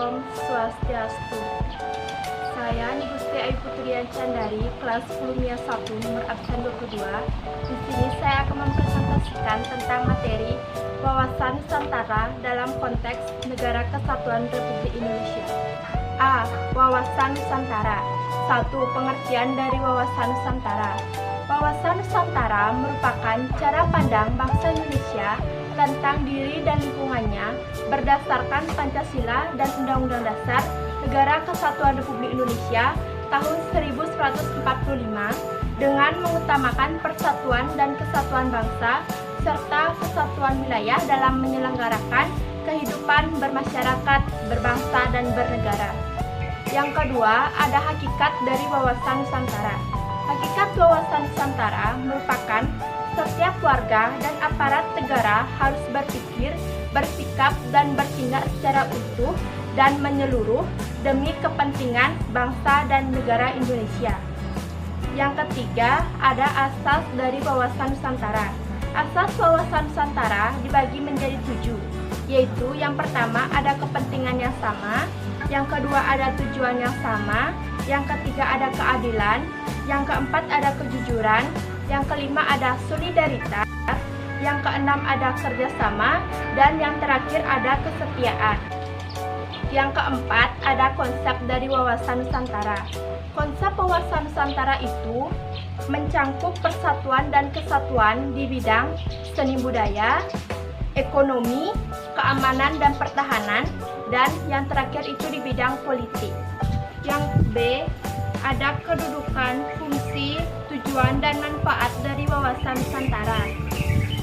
Om Swastiastu. Saya Nigusti Ayu Putrian Candari, kelas 10 MIA 1, nomor absen 22. Di sini saya akan mempresentasikan tentang materi wawasan Nusantara dalam konteks Negara Kesatuan Republik Indonesia. A. Wawasan Nusantara. 1. Pengertian dari wawasan Nusantara. Wawasan Nusantara merupakan cara pandang bangsa Indonesia tentang diri dan lingkungannya berdasarkan Pancasila dan Undang-Undang Dasar Negara Kesatuan Republik Indonesia tahun 1145 dengan mengutamakan persatuan dan kesatuan bangsa serta kesatuan wilayah dalam menyelenggarakan kehidupan bermasyarakat, berbangsa, dan bernegara. Yang kedua, ada hakikat dari wawasan Nusantara. Hakikat wawasan Nusantara merupakan setiap warga dan aparat negara harus berpikir, bersikap, dan bertindak secara utuh dan menyeluruh demi kepentingan bangsa dan negara Indonesia. Yang ketiga, ada asas dari wawasan Nusantara. Asas wawasan Nusantara dibagi menjadi 7, yaitu yang pertama ada kepentingan yang sama, yang kedua ada tujuan yang sama, yang ketiga ada keadilan, yang keempat ada kejujuran, yang kelima ada solidaritas, yang keenam ada kerjasama, dan yang terakhir ada kesetiaan. Yang keempat ada konsep dari wawasan Nusantara. Konsep wawasan Nusantara itu mencangkup persatuan dan kesatuan di bidang seni budaya, ekonomi, keamanan dan pertahanan, dan yang terakhir itu di bidang politik. Yang B, ada kedudukan, fungsi, tujuan, dan manfaat dari wawasan Nusantara.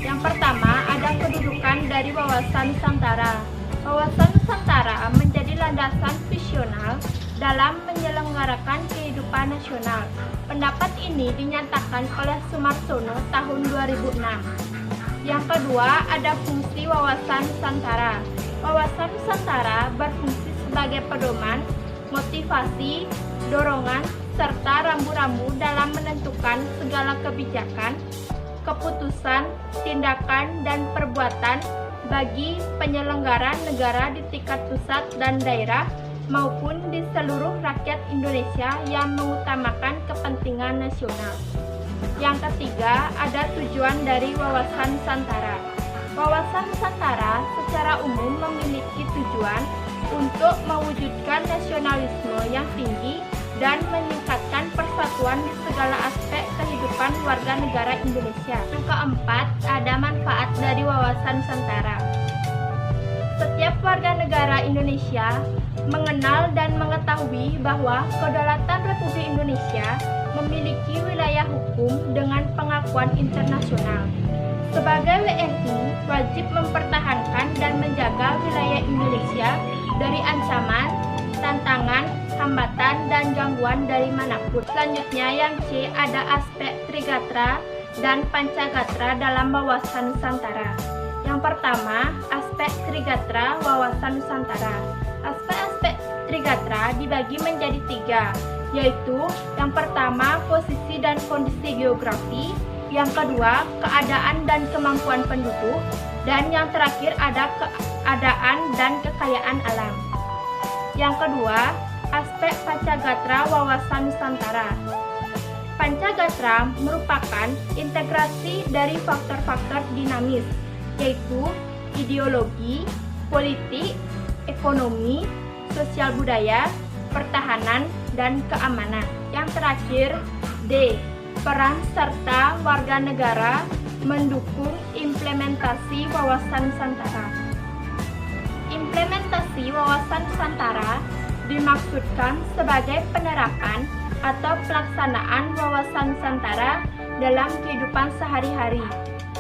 Yang pertama, ada kedudukan dari wawasan Nusantara. Wawasan Nusantara menjadi landasan visional dalam menyelenggarakan kehidupan nasional. Pendapat ini dinyatakan oleh Sumarsono tahun 2006. Yang kedua, ada fungsi wawasan Nusantara. Wawasan Nusantara berfungsi sebagai pedoman, motivasi, dorongan, serta rambu-rambu dalam menentukan segala kebijakan, keputusan, tindakan, dan perbuatan bagi penyelenggara negara di tingkat pusat dan daerah maupun di seluruh rakyat Indonesia yang mengutamakan kepentingan nasional. Yang ketiga, ada tujuan dari wawasan Nusantara. Wawasan Nusantara secara umum memiliki tujuan untuk mewujudkan nasionalisme yang tinggi dan meningkatkan persatuan di segala aspek kehidupan warga negara Indonesia. Yang keempat, ada manfaat dari wawasan Nusantara. Setiap warga negara Indonesia mengenal dan mengetahui bahwa Kedaulatan Republik Indonesia memiliki wilayah hukum dengan pengakuan internasional. Sebagai WNI, wajib mempertahankan dan menjaga wilayah Indonesia dari ancaman, tantangan, hambatan, dan gangguan dari manapun. Selanjutnya yang C, ada aspek Trigatra dan Pancagatra dalam wawasan Nusantara. Yang pertama, aspek Trigatra wawasan Nusantara. Aspek-aspek Trigatra dibagi menjadi 3, yaitu yang pertama posisi dan kondisi geografi, yang kedua keadaan dan kemampuan penduduk, dan yang terakhir ada keadaan dan kekayaan alam. Yang kedua, aspek Pancagatra wawasan Nusantara. Pancagatra merupakan integrasi dari faktor-faktor dinamis, yaitu ideologi, politik, ekonomi, sosial budaya, pertahanan, dan keamanan. Yang terakhir, D. Peran serta warga negara mendukung implementasi wawasan Nusantara. Implementasi wawasan Nusantara dimaksudkan sebagai penerapan atau pelaksanaan wawasan Nusantara dalam kehidupan sehari-hari.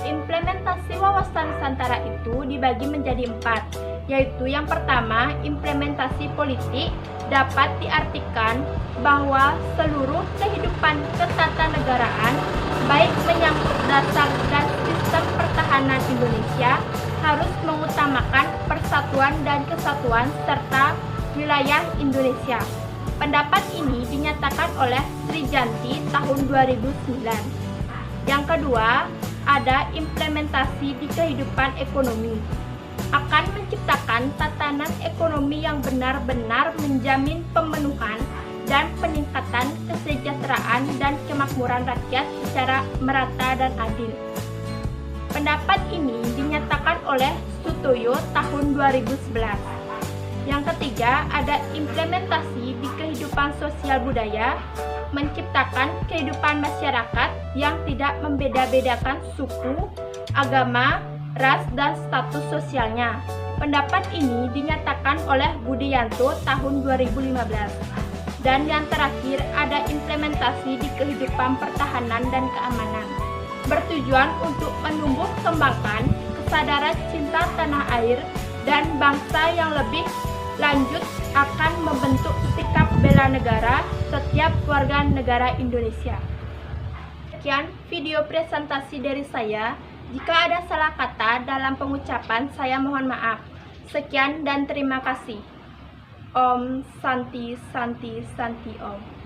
Implementasi wawasan Nusantara itu dibagi menjadi 4, yaitu yang pertama, implementasi politik dapat diartikan bahwa seluruh kehidupan ketatanegaraan, baik menyangkut dasar dan sistem pertahanan Indonesia, harus mengutamakan persatuan dan kesatuan serta wilayah Indonesia. Pendapat ini dinyatakan oleh Trijanti tahun 2009. Yang kedua, ada implementasi di kehidupan ekonomi. akan menciptakan tatanan ekonomi yang benar-benar menjamin pemenuhan dan peningkatan kesejahteraan dan kemakmuran rakyat secara merata dan adil. Pendapat ini dinyatakan oleh Sutoyo tahun 2011. Yang ketiga, ada implementasi di kehidupan sosial budaya, menciptakan kehidupan masyarakat yang tidak membeda-bedakan suku, agama, ras, dan status sosialnya. Pendapat ini dinyatakan oleh Budianto tahun 2015. Dan yang terakhir, ada implementasi di kehidupan pertahanan dan keamanan, bertujuan untuk menumbuh kembangkan kesadaran cinta tanah air dan bangsa yang lebih lanjut akan membentuk sikap bela negara setiap warga negara Indonesia. Sekian video presentasi dari saya. Jika ada salah kata dalam pengucapan, saya mohon maaf. Sekian dan terima kasih. Om Santi Santi Santi Om.